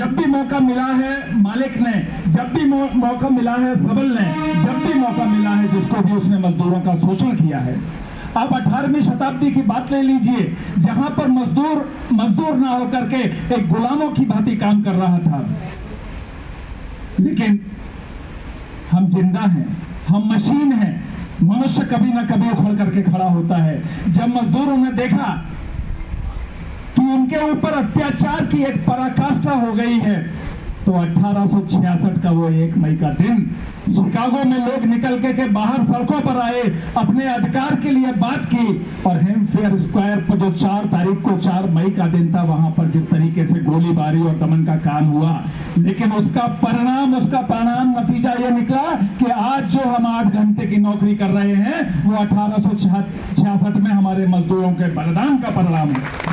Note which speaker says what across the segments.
Speaker 1: जब भी मौका मिला है मालिक ने, जब भी मौका मिला है सबल ने, जब भी मौका मिला है जिसको भी उसने मजदूरों का शोषण किया है। आप 18वीं शताब्दी की बात ले लीजिए, जहां पर मजदूर ना होकर के एक गुलामों की भांति काम कर रहा था। लेकिन हम जिंदा हैं, हम मशीन हैं। मनुष्य कभी ना कभी उखड़ करके खड़ा होता है। जब मजदूरों ने देखा कि उनके ऊपर अत्याचार की एक पराकाष्ठा हो गई है, तो 1866 का वो 1 मई का दिन शिकागो में लोग निकल के बाहर सड़कों पर आए, अपने अधिकार के लिए बात की। और हेम्फेयर स्क्वायर पर जो 4 तारीख को 4 मई का दिन था, वहां पर जिस तरीके से गोलीबारी और दमन का काम हुआ, लेकिन उसका परिणाम नतीजा ये निकला कि आज जो हम 8 घंटे की नौकरी कर रहे हैं वो 1866 में हमारे मजदूरों के बलिदान का परिणाम है।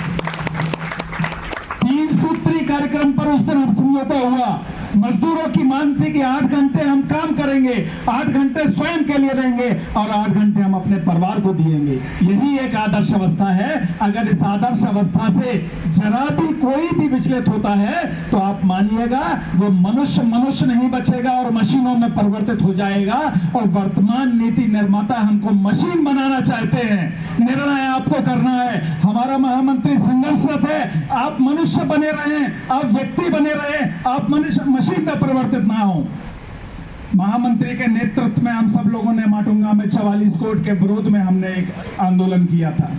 Speaker 1: 3 सूत्री कार्यक्रम पर उस दिन समझौता हुआ। मजदूरों की मांग थी कि 8 घंटे हम काम करेंगे, 8 घंटे स्वयं के लिए देंगे और 8 घंटे हम अपने परिवार को दिएंगे। यही एक आदर्श अवस्था है। अगर इस आदर्श अवस्था से जरा भी कोई भी विचलित होता है तो आप मानिएगा वो मनुष्य नहीं बचेगा और मशीनों में परिवर्तित हो जाएगा। और वर्तमान नीति निर्माता हमको मशीन बनाना चाहते हैं। निर्णय आपको करना है। हमारा महामंत्री संघर्षरत है। आप मनुष्य बने रहें, आप व्यक्ति बने रहें, आप मशीन में परिवर्तित ना हो। महामंत्री के नेतृत्व में हम सब लोगों ने माटुंगा में 44 कोड के विरोध में हमने एक आंदोलन किया था।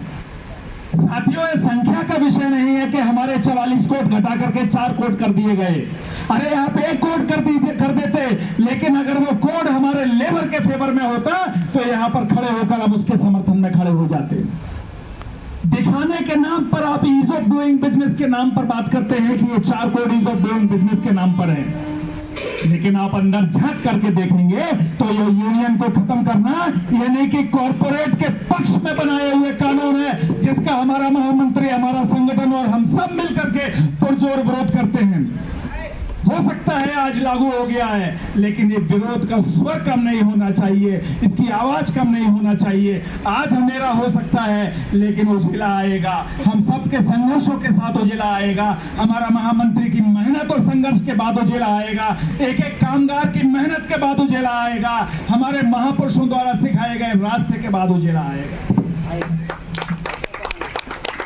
Speaker 1: साथियों, ये संख्या का विषय नहीं है कि हमारे 44 कोड घटा करके 4 कोड कर दिए गए। अरे आप 1 कोड कर देते, लेकिन अगर वो कोड हमारे लेबर के फेवर में होता तो यहां पर खड़े होकर हम उसके समर्थन में खड़े हो जाते। दिखाने के नाम पर आप ईज ऑफ डूइंग बिजनेस के नाम पर बात करते हैं कि ये 4 code ease of doing business के नाम पर है, लेकिन आप अंदर झांक करके देखेंगे तो ये यूनियन को खत्म करना यानी कि कॉर्पोरेट के पक्ष में बनाए हुए कानून है, जिसका हमारा महामंत्री, हमारा संगठन और हम सब मिलकर के पुरजोर विरोध करते हैं। हो सकता है आज लागू हो गया है, लेकिन ये विरोध का स्वर कम नहीं होना चाहिए, इसकी आवाज कम नहीं होना चाहिए। आज अंधेरा हो सकता है, लेकिन उजिला आएगा। हम सबके संघर्षों के साथ उजिला आएगा। हमारा महामंत्री की मेहनत और संघर्ष के बाद उजिला आएगा। एक कामगार की मेहनत के बाद उजिला आएगा। हमारे महापुरुषों द्वारा सिखाए गए रास्ते के बाद उजिला आएगा।